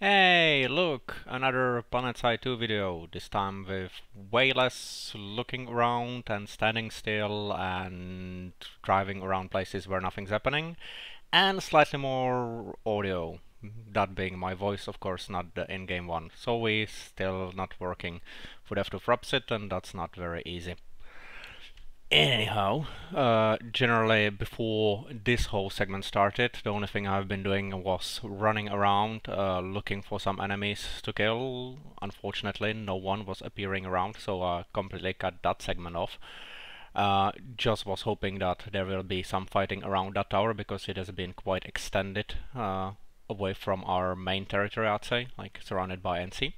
Hey, look, another PlanetSide 2 video, this time with way less looking around and standing still and driving around places where nothing's happening, and slightly more audio, that being my voice, of course, not the in-game one. So we still not working. Would have to props it, and that's not very easy. Anyhow, generally before this whole segment started, the only thing I've been doing was running around looking for some enemies to kill. Unfortunately, no one was appearing around, so I completely cut that segment off. Just was hoping that there will be some fighting around that tower because it has been quite extended away from our main territory, I'd say, like surrounded by NC.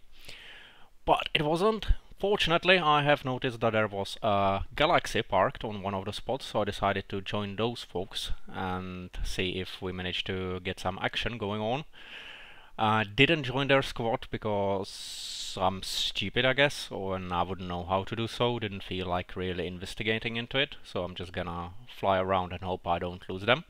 But it wasn't. Fortunately, I have noticed that there was a Galaxy parked on one of the spots, so I decided to join those folks and see if we managed to get some action going on. Didn't join their squad because I'm stupid, I guess, and I wouldn't know how to do so. Didn't feel like really investigating into it, so I'm just gonna fly around and hope I don't lose them.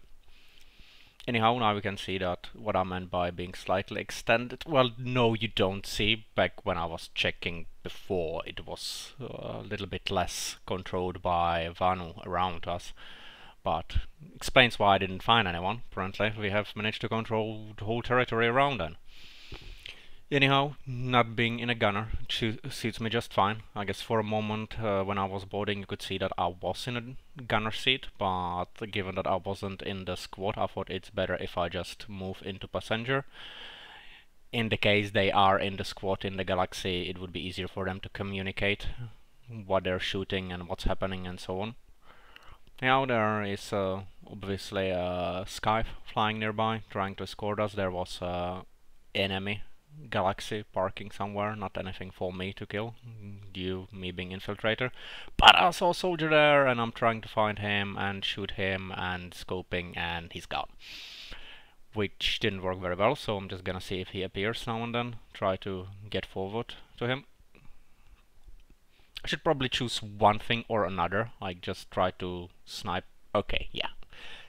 Anyhow, now we can see that what I meant by being slightly extended. Well, no, you don't see. Back when I was checking before, it was a little bit less controlled by Vanu around us. But explains why I didn't find anyone. Apparently, we have managed to control the whole territory around then. Anyhow, not being in a gunner suits me just fine. I guess for a moment when I was boarding you could see that I was in a gunner seat, but given that I wasn't in the squad, I thought it's better if I just move into passenger. In the case they are in the squad in the Galaxy, it would be easier for them to communicate what they're shooting and what's happening and so on. Now there is obviously a Sky flying nearby, trying to escort us. There was an enemy Galaxy parking somewhere, not anything for me to kill, due me being infiltrator. But I saw a soldier there and I'm trying to find him and shoot him and scoping and he's gone. Which didn't work very well, so I'm just gonna see if he appears now and then, try to get forward to him. I should probably choose one thing or another, like just try to snipe. Okay, yeah.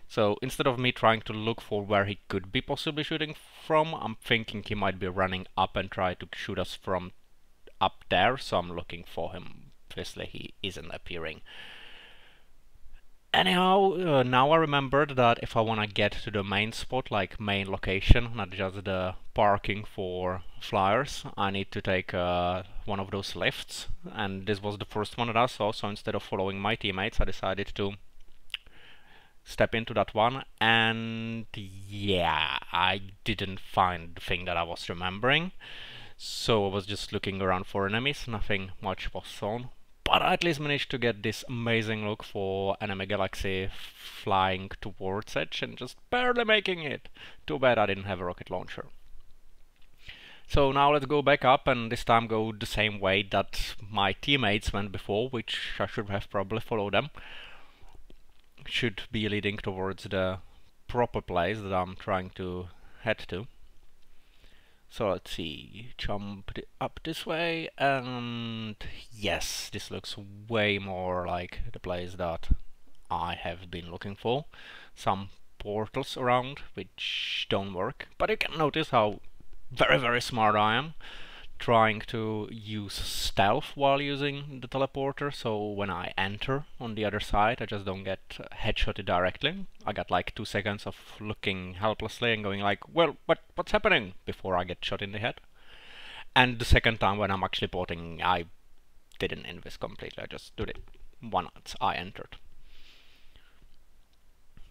So instead of me trying to look for where he could be possibly shooting from, I'm thinking he might be running up and try to shoot us from up there, so I'm looking for him. Obviously he isn't appearing. Anyhow, now I remembered that if I want to get to the main spot, like main location, not just the parking for flyers, I need to take one of those lifts, and this was the first one that I saw, so instead of following my teammates I decided to step into that one, and yeah, I didn't find the thing that I was remembering, so I was just looking around for enemies, nothing much was on, but I at least managed to get this amazing look for enemy Galaxy flying towards it and just barely making it. Too bad I didn't have a rocket launcher. So now let's go back up and this time go the same way that my teammates went before, which I should have probably followed them. Should be leading towards the proper place that I'm trying to head to. So let's see, jump up this way, and yes, this looks way more like the place that I have been looking for. Some portals around which don't work, but you can notice how very smart I am, trying to use stealth while using the teleporter, so when I enter on the other side I just don't get headshotted directly. I got like 2 seconds of looking helplessly and going like, well, what's happening, before I get shot in the head. And the second time when I'm actually porting, I didn't invis completely, I just did it once I entered.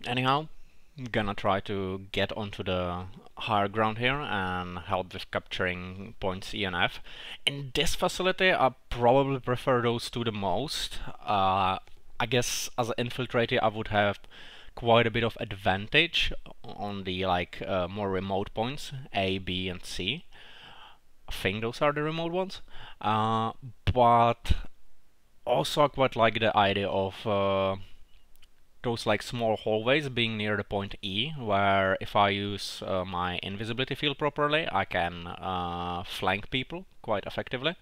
Anyhow, I'm gonna try to get onto the higher ground here and help with capturing points E and F. In this facility, I probably prefer those two the most. I guess as an infiltrator, I would have quite a bit of advantage on the more remote points, A, B, and C. I think those are the remote ones. But also I quite like the idea of those like small hallways being near the point E, where if I use my invisibility field properly, I can flank people quite effectively.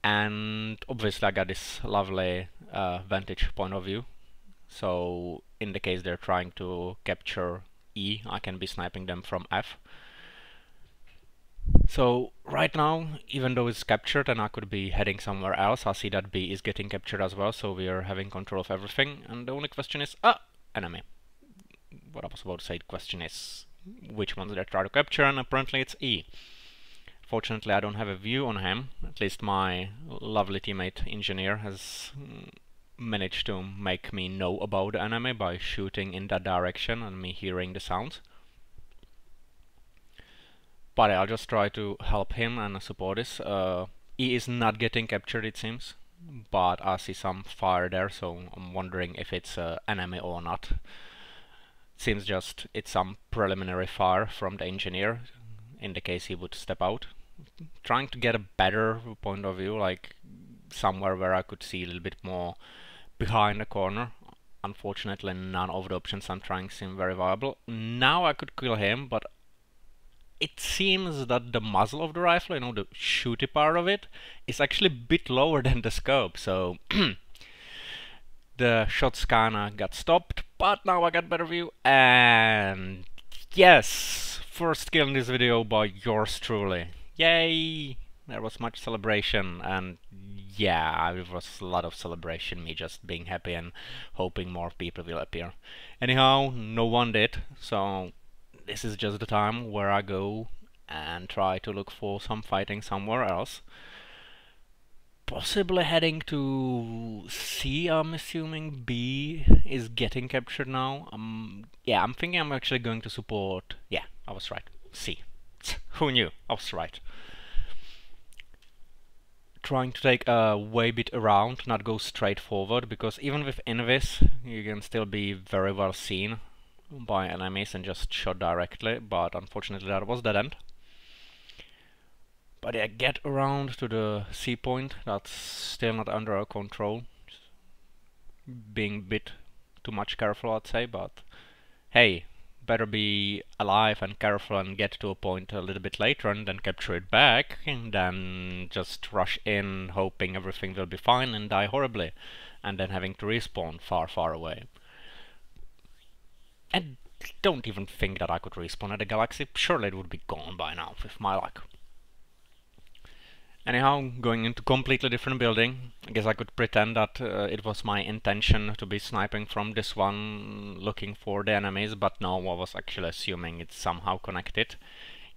And obviously I got this lovely vantage point of view, so in the case they're trying to capture E, I can be sniping them from F. So right now, even though it's captured and I could be heading somewhere else, I see that B is getting captured as well, so we are having control of everything. And the only question is, enemy. What I was about to say, the question is, which ones did I try to capture? And apparently it's E. Fortunately, I don't have a view on him. At least my lovely teammate engineer has managed to make me know about the enemy by shooting in that direction and me hearing the sounds. But I'll just try to help him and support this. He is not getting captured, it seems, but I see some fire there, so I'm wondering if it's enemy or not. Seems just it's some preliminary fire from the engineer, in the case he would step out. Trying to get a better point of view, like somewhere where I could see a little bit more behind the corner. Unfortunately, none of the options I'm trying seem very viable. Now I could kill him, but it seems that the muzzle of the rifle, you know, the shooty part of it, is actually a bit lower than the scope, so the shots kinda got stopped, but now I got better view, and yes! First kill in this video by yours truly. Yay! There was much celebration, and yeah, it was a lot of celebration, me just being happy and hoping more people will appear. Anyhow, no one did, so this is just the time where I go and try to look for some fighting somewhere else. Possibly heading to C, I'm assuming B is getting captured now. Yeah, I'm thinking I'm actually going to support... Yeah, I was right. C. Who knew? I was right. Trying to take a way bit around, not go straight forward, because even with Invis, you can still be very well seen by enemies and just shot directly, but unfortunately that was dead end. But yeah, get around to the C point, that's still not under our control. Being a bit too much careful, I'd say, but hey, better be alive and careful and get to a point a little bit later and then capture it back, and then just rush in hoping everything will be fine and die horribly, and then having to respawn far, far away. And don't even think that I could respawn at the galaxy. Surely it would be gone by now, with my luck. Anyhow, going into completely different building. I guess I could pretend that it was my intention to be sniping from this one, looking for the enemies, but no, I was actually assuming it's somehow connected.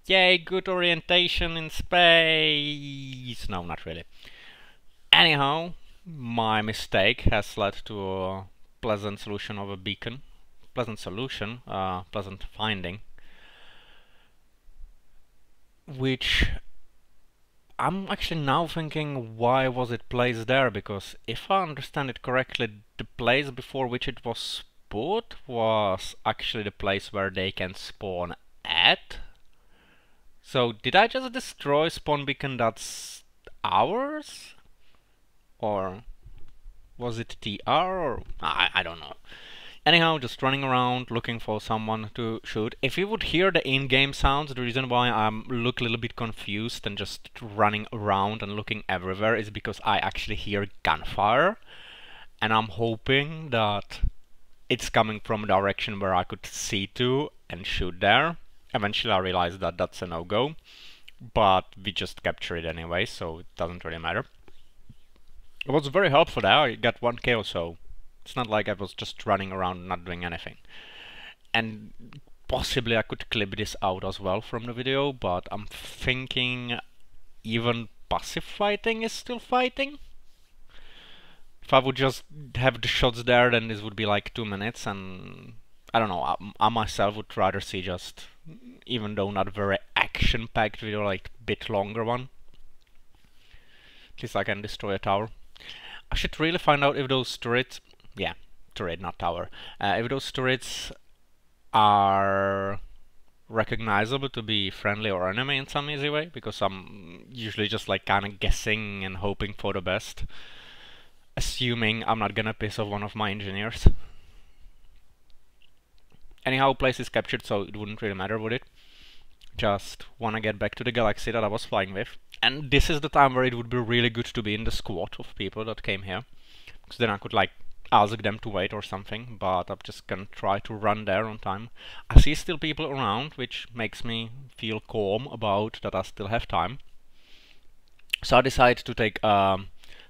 Yay, good orientation in space! No, not really. Anyhow, my mistake has led to a pleasant solution of a beacon. Pleasant solution, pleasant finding, which I'm actually now thinking, why was it placed there? Because if I understand it correctly, the place before which it was put was actually the place where they can spawn at. So did I just destroy spawn beacon that's ours? Or was it TR? Or I don't know. Anyhow, just running around looking for someone to shoot. If you would hear the in-game sounds, the reason why I look a little bit confused and just running around and looking everywhere is because I actually hear gunfire. And I'm hoping that it's coming from a direction where I could see to and shoot there. Eventually I realized that that's a no-go. But we just capture it anyway, so it doesn't really matter. It was very helpful there, I got 1 kill, so it's not like I was just running around not doing anything. And possibly I could clip this out as well from the video, but I'm thinking even passive fighting is still fighting. If I would just have the shots there, then this would be like 2 minutes, and I don't know, I myself would rather see just, even though not very action-packed video, like bit longer one. At least I can destroy a tower. I should really find out if those turrets... Yeah, turret, not tower. If those turrets are recognizable to be friendly or enemy in some easy way, because I'm usually just like kind of guessing and hoping for the best, assuming I'm not gonna piss off one of my engineers. Anyhow, place is captured, so it wouldn't really matter, would it? Just wanna get back to the galaxy that I was flying with. And this is the time where it would be really good to be in the squad of people that came here, because then I could like ask them to wait or something, but I'm just gonna try to run there on time. I see still people around, which makes me feel calm about that I still have time. So I decide to take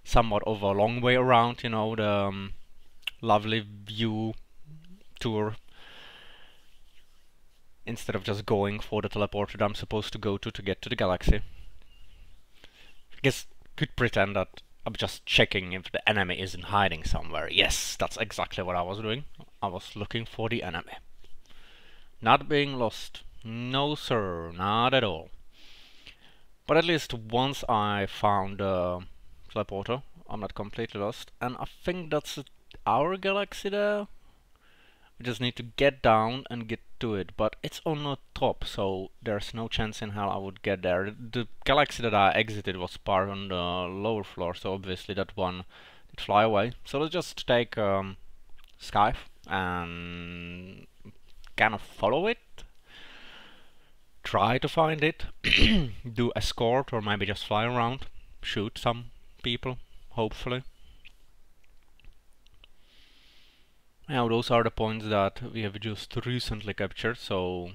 somewhat of a long way around, you know, the lovely view tour, instead of just going for the teleporter that I'm supposed to go to get to the galaxy. I guess could pretend that I'm just checking if the enemy isn't hiding somewhere. Yes, that's exactly what I was doing. I was looking for the enemy. Not being lost. No sir, not at all. But at least once I found the teleporter, I'm not completely lost. And I think that's our galaxy there. We just need to get down and get to it, but it's on the top, so there's no chance in hell I would get there. The galaxy that I exited was part on the lower floor, so obviously that one did fly away. So let's just take Skype and kind of follow it. Try to find it, do escort, or maybe just fly around, shoot some people, hopefully. Now those are the points that we have just recently captured, so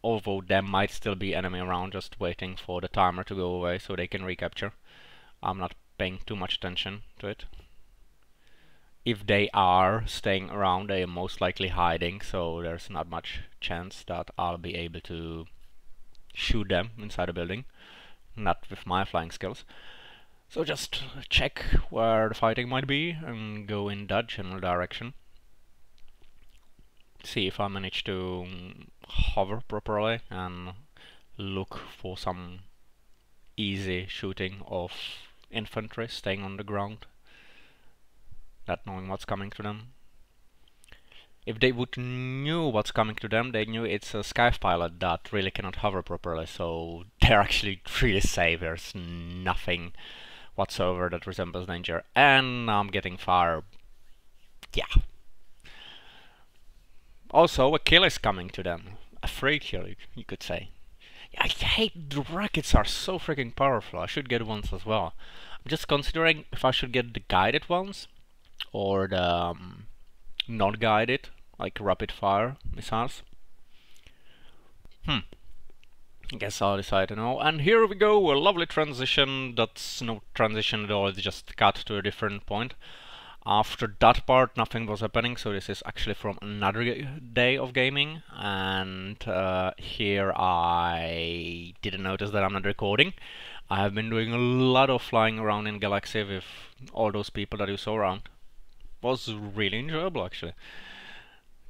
although there might still be enemy around just waiting for the timer to go away so they can recapture, I'm not paying too much attention to it. If they are staying around, they are most likely hiding, so there's not much chance that I'll be able to shoot them inside a building, not with my flying skills. So just check where the fighting might be and go in that general direction. See if I manage to hover properly and look for some easy shooting of infantry staying on the ground, not knowing what's coming to them. If they would knew what's coming to them, they knew it's a Skype pilot that really cannot hover properly, so they're actually really safe. There's nothing whatsoever that resembles danger. And I'm getting far. Yeah. Also, a kill is coming to them. A free kill, you could say. I hate the rockets, are so freaking powerful. I should get ones as well. I'm just considering if I should get the guided ones or the non-guided, like rapid fire missiles. I guess I'll decide to know. And here we go, a lovely transition. That's no transition at all, it's just cut to a different point. After that part, nothing was happening, so this is actually from another day of gaming. And here I didn't notice that I'm not recording. I have been doing a lot of flying around in Galaxy with all those people that you saw around. Was really enjoyable, actually.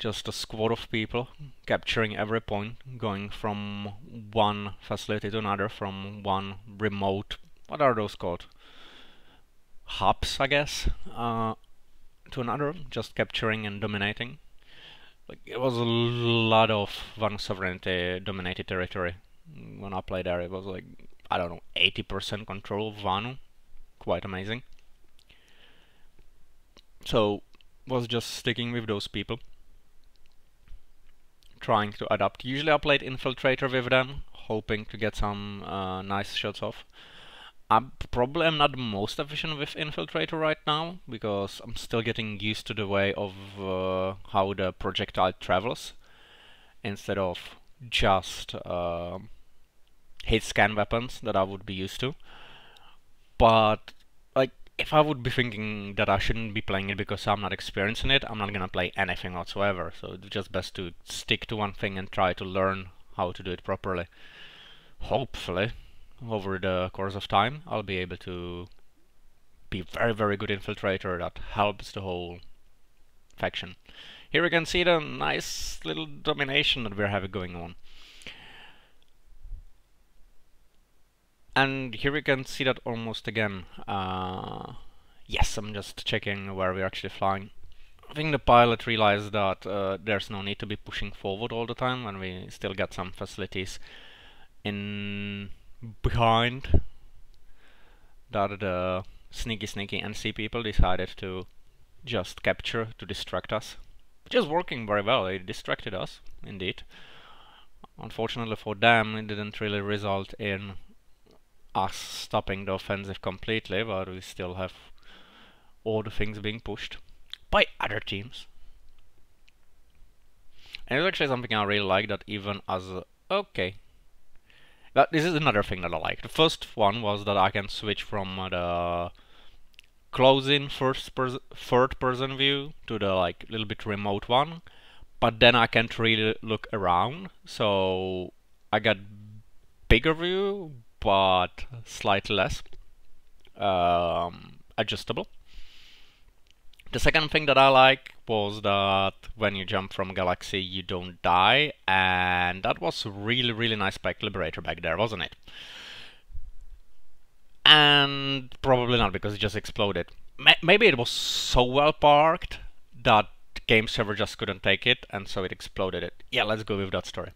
Just a squad of people capturing every point, going from one facility to another, from one remote, what are those called? Hubs, I guess, to another, just capturing and dominating. Like, it was a lot of one sovereignty dominated territory. When I played there, it was like, I don't know, 80% control of Vanu. Quite amazing. So, was just sticking with those people, trying to adapt. Usually I played Infiltrator with them, hoping to get some nice shots off. I probably am not the most efficient with Infiltrator right now, because I'm still getting used to the way of how the projectile travels, instead of just hit scan weapons that I would be used to. But like, if I would be thinking that I shouldn't be playing it because I'm not experienced in it, I'm not gonna play anything whatsoever. So it's just best to stick to one thing and try to learn how to do it properly. Hopefully, over the course of time, I'll be able to be very, very good infiltrator that helps the whole faction. Here we can see the nice little domination that we're having going on. And here we can see that almost again. Yes, I'm just checking where we're actually flying. I think the pilot realized that there's no need to be pushing forward all the time, and we still got some facilities in behind that the sneaky NC people decided to just capture to distract us, which is working very well. They distracted us, indeed. Unfortunately for them, it didn't really result in us stopping the offensive completely, but we still have all the things being pushed. by other teams. And it's actually something I really like, that even as okay. But this is another thing that I like. The first one was that I can switch from the close-in third person view to the like little bit remote one, but then I can't really look around, so I got bigger view but slightly less adjustable. The second thing that I like was that when you jump from Galaxy you don't die, and that was really nice by Liberator back there, wasn't it? And probably not, because it just exploded. Maybe it was so well parked that game server just couldn't take it, and so it exploded it. Yeah, let's go with that story.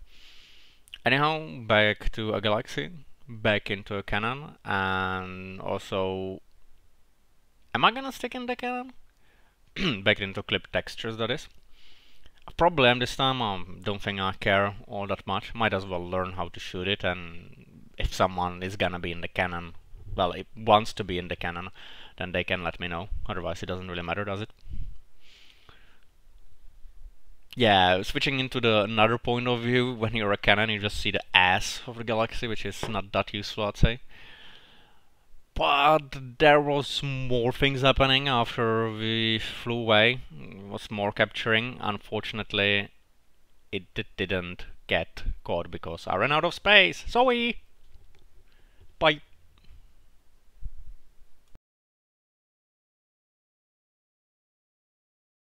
Anyhow, back to a Galaxy, back into a cannon, and also... Am I gonna stick in the cannon? Back into clip textures, that is. Probably am this time. Don't think I care all that much. Might as well learn how to shoot it, and if someone is gonna be in the cannon, well, it wants to be in the cannon, then they can let me know. Otherwise, it doesn't really matter, does it? Yeah, switching into the another point of view, when you're a cannon, you just see the ass of the Galaxy, which is not that useful, I'd say. But there was more things happening after we flew away. It was more capturing. Unfortunately, it didn't get caught because I ran out of space. Sorry! Bye!